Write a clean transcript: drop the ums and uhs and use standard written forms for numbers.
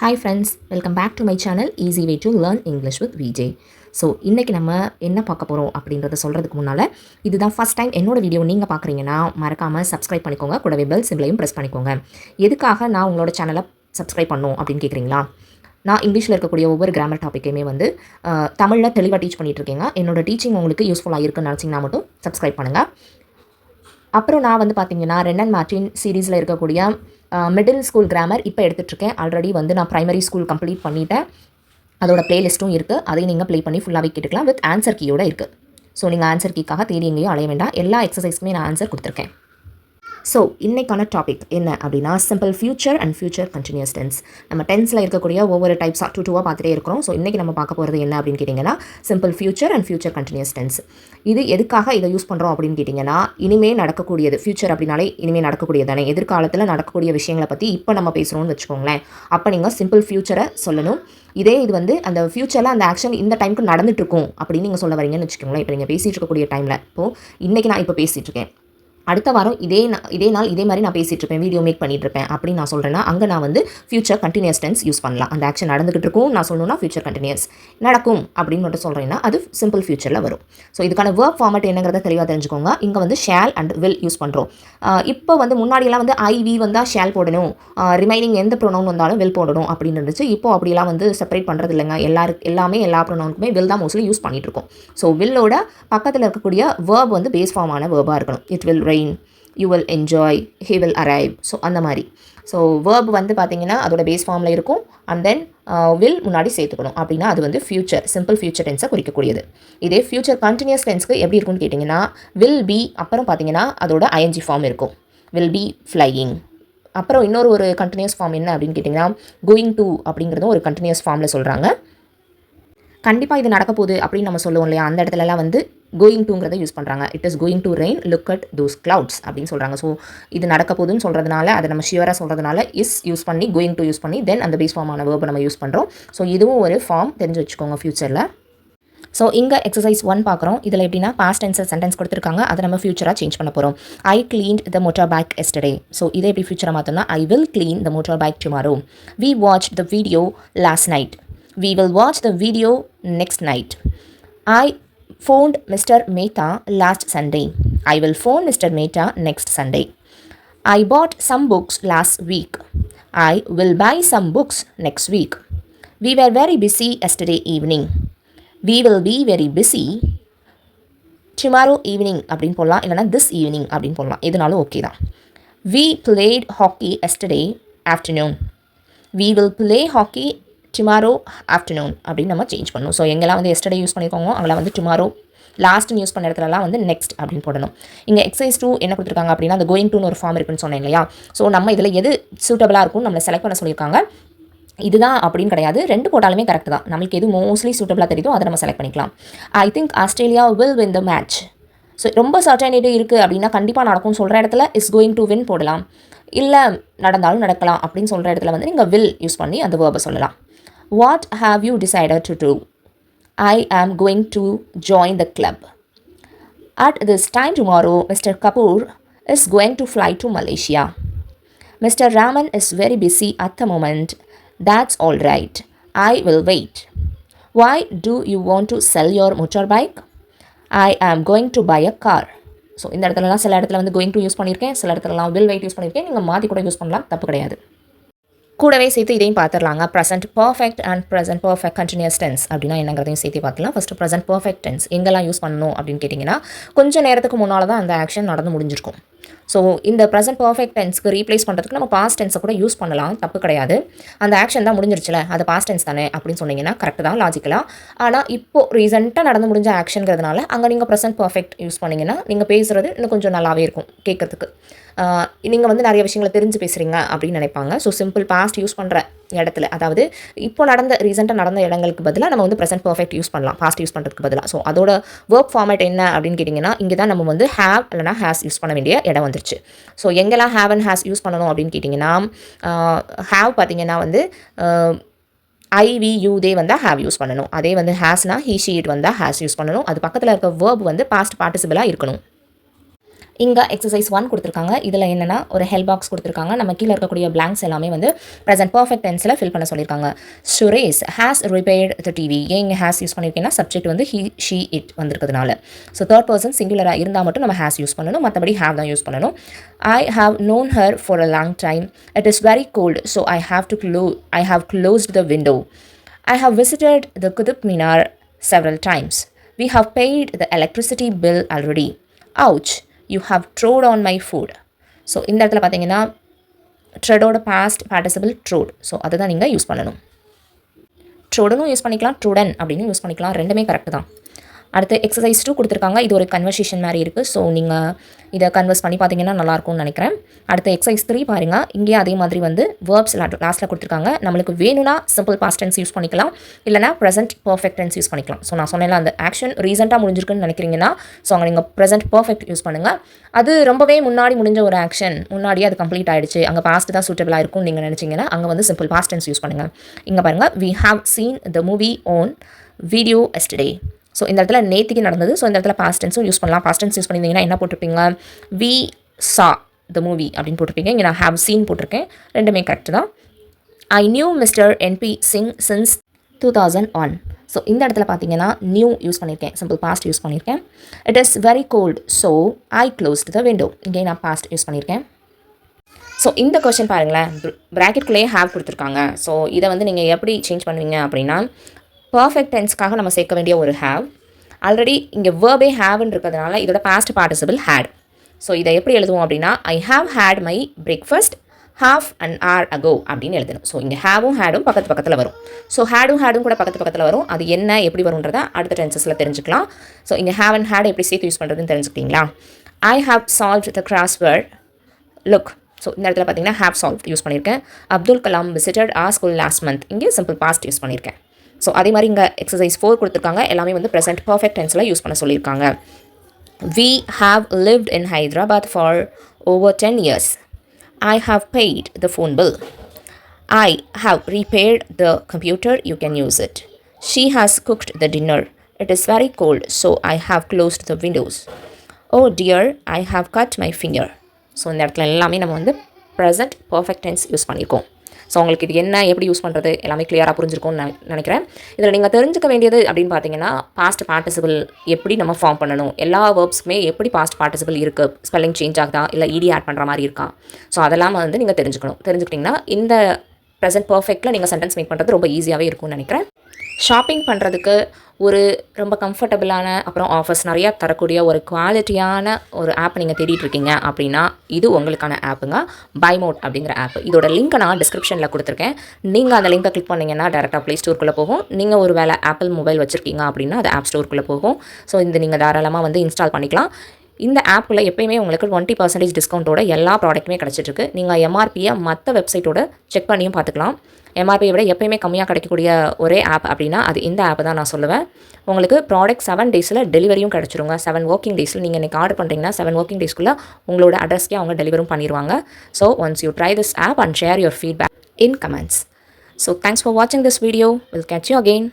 Hi friends, welcome back to my channel Easy Way to Learn English with VJ. So இன்றைக்கி நம்ம என்ன பார்க்க போகிறோம் அப்படின்றத சொல்கிறதுக்கு முன்னால் இதுதான் ஃபஸ்ட் டைம் என்னோட வீடியோ நீங்கள் பார்க்குறீங்கன்னா மறக்காமல் சப்ஸ்கிரைப் பண்ணிக்கோங்க, கூடவே பெல் சிம்பிளையும் ப்ரெஸ் பண்ணிக்கோங்க. எதுக்காக நான் உங்களோட சேனலை சப்ஸ்கிரைப் பண்ணணும் அப்படின்னு கேட்குறீங்களா? நான் இங்கிலீஷில் இருக்கக்கூடிய ஒவ்வொரு கிராமர் டாப்பிக்கையுமே வந்து தமிழில் தெளிவாக டீச் பண்ணிகிட்ருக்கேங்க. என்னோட டீச்சிங் உங்களுக்கு யூஸ்ஃபுல்லாக இருக்குன்னு நினச்சிங்கன்னா மட்டும் சப்ஸ்கிரைப் பண்ணுங்கள். அப்புறம் நான் வந்து பார்த்தீங்கன்னா ரென் மார்ட்டின் சீரீஸில் இருக்கக்கூடிய மிடில் ஸ்கூல் கிராமர் இப்போ எடுத்துகிட்ருக்கேன். ஆல்ரெடி வந்து நான் ப்ரைமரி ஸ்கூல் கம்ப்ளீட் பண்ணிவிட்டேன். அதோட பிளேலிஸ்ட்டும் இருக்குது, அதையும் நீங்கள் ப்ளே பண்ணி ஃபுல்லாகவே கேட்டுக்கலாம். வித் ஆன்சர் கீயோடு இருக்குது. ஸோ நீங்கள் ஆன்சர் கீக்காக தேடி எங்கேயும் அலைய வேண்டாம். எல்லா எக்ஸசைஸ்க்குமே நான் ஆன்சர் கொடுத்துருக்கேன். ஸோ இன்றைக்கான டாபிக் என்ன அப்படின்னா simple future and future continuous tense. நம்ம டென்ஸில் இருக்கக்கூடிய ஒவ்வொரு டைப்ஸாக டூவாக பார்த்துட்டே இருக்கிறோம். ஸோ இன்றைக்கி நம்ம பார்க்க போகிறது என்ன அப்படின்னு கேட்டிங்கன்னா simple future and future continuous tense. இது எதுக்காக இதை யூஸ் பண்ணுறோம் அப்படின்னு கேட்டிங்கன்னா இனிமேல் நடக்கக்கூடியது. ஃபியூச்சர் அப்படின்னாலே இனிமேல் நடக்கக்கூடியதானே, எதிர்காலத்தில் நடக்கக்கூடிய விஷயங்களை பற்றி இப்போ நம்ம பேசுகிறோம்னு வச்சுக்கோங்களேன். அப்போ நீங்கள் சிம்பிள் ஃபியூச்சரை சொல்லணும். இதே இது வந்து அந்த ஃபியூச்சரில் அந்த ஆக்ஷன் இந்த டைமுக்கு நடந்துகிட்ருக்கும் அப்படின்னு நீங்கள் சொல்ல வரீங்கன்னு வச்சுக்கோங்களேன். இப்போ நீங்கள் பேசிகிட்டு இருக்கக்கூடிய டைமில் இப்போது இன்றைக்கி நான் இப்போ பேசிகிட்டு இருக்கேன், அடுத்த வாரம் இதே நாள் இதே மாதிரி நான் பேசிகிட்டு இருப்பேன், வீடியோ மேக் பண்ணிட்டு இருப்பேன் அப்படின்னு நான் சொல்கிறேன்னா அங்கே நான் வந்து ஃபியூச்சர் கண்டினியூஸ் டென்ஸ் யூஸ் பண்ணலாம். அந்த ஆக்ஷன் நடந்துகிட்டு இருக்கும் நான் சொல்லணும்னா ஃபியூச்சர் கண்டினியூஸ், நடக்கும் அப்படின்னு மட்டும் சொல்கிறேன்னா அது சிம்பிள் ஃபியூச்சரில் வரும். ஸோ இதுக்கான வேர்ப் ஃபார்மேட் என்னங்கிறத தெளிவாக தெரிஞ்சுக்கோங்க. இங்கே வந்து ஷேல் அண்ட் வில் யூஸ் பண்ணுறோம். இப்போ வந்து முன்னாடியெல்லாம் வந்து ஐவி வந்தால் ஷேல் போடணும், ரிமைனிங் எந்த ப்ரொனவுன் வந்தாலும் வில் போடணும் அப்படின்னு இருந்துச்சு. இப்போ அப்படிலாம் வந்து செப்பரேட் பண்ணுறது இல்லைங்க. எல்லாமே எல்லா ப்ரொனவுனுக்குமே வில் தான் மோஸ்ட்லி யூஸ் பண்ணிட்டு இருக்கோம். ஸோ வில்லோட பக்கத்தில் இருக்கக்கூடிய வேர்ப் வந்து பேஸ் ஃபார்மான வேர்பாக இருக்கணும். It will rain, you will enjoy, he will arrive. So அந்த மாதிரி. ஸோ வேர்ப் வந்து பார்த்தீங்கன்னா அதோட பேஸ் ஃபார்மில் இருக்கும் அண்ட் தென் வில் முன்னாடி சேர்த்துக்கணும். அப்படின்னா அது வந்து ஃபியூச்சர், சிம்பிள் ஃபியூச்சர் டென்ஸை குறிக்கக்கூடியது. இதே ஃபியூச்சர் கண்டினியூஸ் டென்ஸ்க்கு எப்படி இருக்கும்னு கேட்டிங்கன்னா வில் பி அப்புறம் பார்த்தீங்கன்னா அதோட ஐஎன்ஜி ஃபார்ம் இருக்கும். Will be flying. அப்புறம் இன்னொரு கண்டினியூஸ் ஃபார்ம் என்ன அப்படின்னு கேட்டிங்கன்னா கோயிங் டு அப்படிங்கிறதும் ஒரு கண்டினியூஸ் ஃபார்மில் சொல்கிறாங்க. கண்டிப்பாக இது நடக்க போகுது அப்படின்னு நம்ம சொல்லுவோம் இல்லையா, அந்த இடத்துலலாம் வந்து கோயிங் டூங்கிறத யூஸ் பண்ணுறாங்க. It is going to rain, look at those clouds அப்படின்னு சொல்கிறாங்க. ஸோ இது நடக்க போகுதுன்னு சொல்கிறதுனால அதை நம்ம ஷியூராக சொல்கிறதுனால இஸ் யூஸ் பண்ணி கோயிங் டு யூஸ் பண்ணி தென் அந்த பேஸ் ஃபார்மான வேர்பை நம்ம யூஸ் பண்ணுறோம். ஸோ இதுவும் ஒரு ஃபார்ம் தெரிஞ்சு வச்சுக்கோங்க ஃபியூச்சரில். ஸோ இங்கே எக்ஸசைஸ் 1 பார்க்குறோம். இதில் எப்படின்னா பாஸ்ட் டென்ஸ் சென்டென்ஸ் கொடுத்துருக்காங்க, அதை நம்ம ஃபியூச்சராக சேஞ்ச் பண்ண போகிறோம். I cleaned the motor bike yesterday. So இதை எப்படி ஃபியூச்சராக மாற்றோம்னா I will clean the motor bike tomorrow. We watch the video last night. We will watch the video next night. I phoned Mr. Mehta last Sunday. I will phone Mr. Mehta next Sunday. I bought some books last week. I will buy some books next week. We were very busy yesterday evening. We will be very busy tomorrow evening அப்படின்னு போடலாம், இல்லைனா this evening அப்படின்னு போடலாம், எதுனாலும் okay தான். We played hockey yesterday afternoon. We will play hockey tomorrow afternoon அப்படின்னு நம்ம change பண்ணணும். ஸோ எங்கெல்லாம் வந்து எஸ்டர்டே யூஸ் பண்ணியிருக்கோங்க அங்கெல்லாம் வந்து டுமாரோ, லாஸ்ட்னு யூஸ் பண்ண இடத்துலலாம் வந்து நெக்ஸ்ட் அப்படின்னு போடணும். இங்கே எக்ஸசைஸ் 2 என்ன கொடுத்துருக்காங்க அப்படின்னா அந்த கோயிங் டூன்னு ஒரு ஃபார்ம் இருக்குன்னு சொன்னேன் இல்லையா. ஸோ நம்ம இதில் எது சூட்டபிளாக இருக்கும் நம்மளை செலக்ட் பண்ண சொல்லியிருக்காங்க. இதுதான் அப்படின்னு கிடையாது, 2 போட்டாலுமே கரெக்ட் தான். நம்மளுக்கு எது மோஸ்ட்லி சூட்டபிளாக தெரியுதோ அதை நம்ம செலக்ட் பண்ணிக்கலாம். I think Australia will win the match. So ரொம்ப சர்டனிட்டி இருக்குது அப்படின்னா கண்டிப்பாக நடக்கும்னு சொல்கிற இடத்துல இஸ் கோயிங் டு வின் போடலாம். இல்லை நடந்தாலும் நடக்கலாம் அப்படின்னு சொல்கிற இடத்துல வந்து நீங்கள் வில் யூஸ் பண்ணி அந்த வேர்பை சொல்லலாம். What have you decided to do? I am going to join the club. At this time tomorrow, Mr. Kapoor is going to fly to Malaysia. Mr. Raman is very busy at the moment. That's all right. I will wait. Why do you want to sell your motorbike? I am going to buy a car. So இந்த இடத்துலலாம் சில இடத்துல வந்து going to use பண்ணியிருக்கேன், சில இடத்துலலாம் will wait use பண்ணியிருக்கேன். நீங்கள் மாற்றி கூட யூஸ் பண்ணலாம், தப்பு கிடையாது. கூடவே சேர்த்து இதையும் பார்த்துடலாங்க. Present perfect and present perfect continuous tense அப்படின்னா என்னங்கிறதையும் சேர்த்து பார்த்துலாம். ஃபஸ்ட்டு ப்ரெசென்ட் பர்ஃபெக்ட் டென்ஸ் எங்கெல்லாம் யூஸ் பண்ணணும் அப்படின்னு கேட்டிங்கன்னா கொஞ்சம் நேரத்துக்கு முன்னால் தான் அந்த ஆக்ஷன் நடந்து முடிஞ்சிருக்கும். ஸோ இந்த ப்ரெசென்ட் பர்ஃபெக்ட் டென்ஸ்க்கு ரீப்ளேஸ் பண்ணுறதுக்கு நம்ம பாஸ்ட் டென்ஸை கூட யூஸ் பண்ணலாம், தப்பு கிடையாது. அந்த ஆக்ஷன் தான் முடிஞ்சிருச்சுல, அது பாஸ்ட் டென்ஸ் தானே அப்படின்னு சொன்னீங்கன்னா கரெக்ட் தான் லாஜிக்கலாக. ஆனால் இப்போது ரீசெண்டாக நடந்து முடிஞ்ச ஆக்ஷனுங்கிறதுனால அங்கே நீங்கள் ப்ரெசென்ட் பர்ஃபெக்ட் யூஸ் பண்ணிங்கன்னா நீங்கள் பேசுகிறது இன்னும் கொஞ்சம் நல்லாவே இருக்கும் கேட்குறதுக்கு. நீங்கள் வந்து நிறைய விஷயங்களை தெரிஞ்சு பேசுகிறீங்க அப்படின்னு நினைப்பாங்க. ஸோ சிம்பிள் பாஸ்ட் யூஸ் பண்ணுற இடத்துல, அதாவது இப்போ ரீசெண்டாக நடந்த இடங்களுக்கு பதிலாக நம்ம வந்து ப்ரெசென்ட் பர்ஃபெக்ட் யூஸ் பண்ணலாம் பாஸ்ட் யூஸ் பண்ணுறதுக்கு பதிலாக. ஸோ அதோட வேர்ப் ஃபார்மேட் என்ன அப்படின்னு கேட்டிங்கன்னா இங்கே தான் நம்ம வந்து ஹேவ் இல்லைனா ஹேஸ் யூஸ் பண்ண வேண்டிய இடம் வந்துருச்சு. ஸோ எங்கெல்லாம் ஹேவ் அண்ட் ஹேஸ் யூஸ் பண்ணணும் அப்படின்னு கேட்டிங்கன்னா ஹேவ் பார்த்தீங்கன்னா வந்து ஐவியூ தே வந்தால் ஹேவ் யூஸ் பண்ணணும். அதே வந்து ஹேஸ்னா ஹீ ஷீட் வந்தால் ஹேஸ் யூஸ் பண்ணணும். அது பக்கத்தில் இருக்க வேர்ப் வந்து பாஸ்ட் பார்ட்டிசிபிளாக இருக்கணும். இங்கே எக்ஸசைஸ் 1 கொடுத்துருக்காங்க. இதில் என்னென்னா ஒரு ஹெல்ப் பாக்ஸ் கொடுத்துருக்காங்க. நம்ம கீழே இருக்கக்கூடிய பிளாங்க்ஸ் எல்லாமே வந்து ப்ரெசென்ட் பர்ஃபெக்ட் டென்ஸில் ஃபில் பண்ண சொல்லியிருக்காங்க. Suresh has repaired the TV. ஏன் இங்கே ஹேஸ் யூஸ் பண்ணியிருக்கேன்னா சப்ஜெக்ட் வந்து ஹி ஷீ இட் வந்திருக்கிறதுனால. ஸோ தேர்ட் பர்சன் சிங்குலராக இருந்தால் மட்டும் நம்ம ஹேஸ் யூஸ் பண்ணணும், மற்றபடி ஹேவ் தான் யூஸ் பண்ணணும். I have known her for a long time. It is very cold so I have closed the window. I have visited the Qutub Minar several times. We have paid the electricity bill already. Ouch, you have trod on my food. So இந்த இடத்துல பார்த்தீங்கன்னா ட்ரெடோட past participle ட்ரோட். So அதை தான் நீங்கள் use பண்ணணும். ட்ரோடனும் use பண்ணிக்கலாம், ட்ரோடன் அப்படின்னு use பண்ணிக்கலாம், ரெண்டுமே கரெக்ட் தான். அடுத்து எக்ஸசைஸ் 2 கொடுத்துருக்காங்க. இது ஒரு கன்வர்சேஷன் மாதிரி இருக்குது. ஸோ நீங்கள் இதை கன்வர்ஸ் பண்ணி பார்த்தீங்கன்னா நல்லாயிருக்கும்னு நினைக்கிறேன். அடுத்து எக்ஸசைஸ் 3 பாருங்கள். இங்கே அதே மாதிரி வந்து வேர்ப்ஸ் லாஸ்ட்டில் கொடுத்துருக்காங்க. நம்மளுக்கு வேணும்னா சிம்பிள் பாஸ்ட் டென்ஸ் யூஸ் பண்ணிக்கலாம், இல்லைனா ப்ரெசென்ட் பர்ஃபெக்ட் டென்ஸ் யூஸ் பண்ணிக்கலாம். ஸோ நான் சொன்னேன்ல அந்த ஆக்ஷன் ரீசெண்டாக முடிஞ்சிருக்குன்னு நினைக்கிறீங்கன்னா ஸோ அங்கே நீங்கள் ப்ரெசென்ட் பர்ஃபெக்ட் யூஸ் பண்ணுங்கள். அது ரொம்பவே முன்னாடி முடிஞ்ச ஒரு ஆக்ஷன், முன்னாடியே அது கம்ப்ளீட் ஆகிடுச்சு, அங்கே பாஸ்ட் தான் சூட்டபிளாக இருக்கும்னு நீங்கள் நினச்சிங்கன்னா அங்கே வந்து சிம்பிள் பாஸ்ட் டென்ஸ் யூஸ் பண்ணுங்கள். இங்கே பாருங்கள், we have seen the movie on video yesterday. So இந்த இடத்துல நேத்திக்கு நடந்தது. ஸோ இந்த இடத்துல பாஸ்ட் டென்ஸும் யூஸ் பண்ணலாம். பாஸ்ட் டென்ஸ் யூஸ் பண்ணியிருந்தீங்கன்னா என்ன போட்டிருப்பீங்க, வி சா த மூவி அப்படின்னு போட்டிருப்பீங்க. இங்கே நான் ஹேவ் சீன் போட்டிருக்கேன், ரெண்டுமே கரெக்ட் தான். I knew Mister N P Singh since 2001. So இந்த இடத்துல பார்த்தீங்கன்னா நியூ யூஸ் பண்ணியிருக்கேன், சிம்பிள் பாஸ்ட் யூஸ் பண்ணியிருக்கேன். It is very cold so I closed the window. இங்கே நான் பாஸ்ட் யூஸ் பண்ணியிருக்கேன். ஸோ இந்த கொஸ்டின் பாருங்களேன், ப்ராக்கெட்குள்ளேயே ஹேவ் கொடுத்துருக்காங்க. ஸோ இதை வந்து நீங்கள் எப்படி சேஞ்ச் பண்ணுவீங்க அப்படின்னா பர்ஃபெக்ட் டென்ஸ்க்காக நம்ம சேர்க்க வேண்டிய ஒரு ஹேவ். ஆல்ரெடி இங்கே வேர்பே ஹேவ்னு இருக்கிறதுனால இதோட பாஸ்ட் பார்ட்டிசிபிள் ஹேட். ஸோ இதை எப்படி எழுதுவோம் அப்படின்னா I have had my breakfast half an hour ago அப்படின்னு எழுதணும். ஸோ இங்கே ஹேவும் ஹேடும் பக்கத்தில் வரும். ஸோ ஹேடும் கூட பக்கத்தில் வரும். அது என்ன எப்படி வரும்ன்றதை அடுத்த டென்சஸில் தெரிஞ்சுக்கலாம். ஸோ இங்கே ஹேவ் அண்ட் ஹேட் எப்படி சேர்த்து யூஸ் பண்ணுறதுன்னு தெரிஞ்சுக்கிட்டீங்களா? I have solved the crossword. Look. So இந்த இடத்துல பார்த்தீங்கன்னா ஹேவ் சால்வ் யூஸ் பண்ணியிருக்கேன். Abdul Kalam visited our school last month. இங்கே சிம்பிள் பாஸ்ட் யூஸ் பண்ணியிருக்கேன். ஸோ அதே மாதிரி இங்கே எக்ஸசைஸ் 4 கொடுத்துருக்காங்க. எல்லாமே வந்து ப்ரெசென்ட் பர்ஃபெக்ட் டென்ஸில் யூஸ் பண்ண சொல்லியிருக்காங்க. We have lived in Hyderabad for over 10 years. I have paid the phone bill. I have repaired the computer. You can use it. She has cooked the dinner. It is very cold, so I have closed the windows. Oh dear, I have cut my finger. So இந்த இடத்துல எல்லாமே நம்ம வந்து present perfect tense use பண்ணியிருக்கோம். So உங்களுக்கு இது என்ன எப்படி யூஸ் பண்ணுறது எல்லாமே கிளியராக புரிஞ்சிருக்கும்னு நினைக்கிறேன். இதில் நீங்கள் தெரிஞ்சுக்க வேண்டியது அப்படின்னு பார்த்தீங்கன்னா பாஸ்ட் பார்ட்டிசிபிள் எப்படி நம்ம ஃபார்ம் பண்ணணும், எல்லா வேர்ப்ஸ்க்குமே எப்படி பாஸ்ட் பார்ட்டிசிபிள் இருக்குது, ஸ்பெல்லிங் சேஞ்ச் ஆகுதா இல்லை இடி ஆட் பண்ணுற மாதிரி இருக்கா. ஸோ அதெல்லாம் வந்து நீங்கள் தெரிஞ்சுக்கிட்டிங்கன்னா இந்த ப்ரெசென்ட் பர்ஃபெக்ட்டில் நீங்கள் சென்டென்ஸ் மேக் பண்ணுறது ரொம்ப ஈஸியாகவே இருக்கும்னு நினைக்கிறேன். ஷாப்பிங் பண்ணுறதுக்கு ஒரு ரொம்ப கம்ஃபர்டபுளான அப்புறம் ஆஃபர்ஸ் நிறையா தரக்கூடிய ஒரு குவாலிட்டியான ஒரு ஆப் நீங்கள் தேடிட்டு இருக்கீங்க அப்படின்னா இது உங்களுக்கான ஆப்புங்க. BuyMote அப்படிங்கிற ஆப். இதோட லிங்க்கை நான் டிஸ்கிரிப்ஷனில் கொடுத்துருக்கேன். நீங்கள் அந்த லிங்கை கிளிக் பண்ணிங்கன்னா டேரெக்டாக ப்ளே ஸ்டோருக்குள்ளே போகும். நீங்கள் ஒரு வேளை ஆப்பிள் மொபைல் வச்சுருக்கீங்க அப்படின்னா அது ஆப் ஸ்டோருக்குள்ளே போகும். ஸோ இந்த நீங்கள் தாராளமாக வந்து இன்ஸ்டால் பண்ணிக்கலாம். இந்த ஆப்பில் எப்பயுமே உங்களுக்கு 20% டிஸ்கவுண்ட்டோட எல்லா ப்ராடக்ட்டுமே கிடச்சிட்ருக்கு. நீங்கள் எம்ஆர்பியை மற்ற வெப்சைட்டோட செக் பண்ணியும் பார்த்துக்கலாம். எம்ஆர்பியை விட எப்பயுமே கம்மியாக கிடைக்கக்கூடிய ஒரே ஆப் அப்படின்னா அது இந்த ஆப்பை தான் நான் சொல்லுவேன். உங்களுக்கு ப்ராடக்ட் 7 டேஸில் டெலிவரியும் கிடச்சிருங்க. 7 ஒர்க்கிங் டேஸில் நீங்கள் இன்றைக்கி ஆர்டர் பண்ணுறீங்கன்னா 7 ஒர்க்கிங் டேஸ்க்குள்ளே உங்களோட அட்ரஸ்க்கே அவங்க டெலிவரும் பண்ணிடுவாங்க. So once you try this app and share your feedback in comments. So thanks for வாட்சிங் this video. Will catch you again.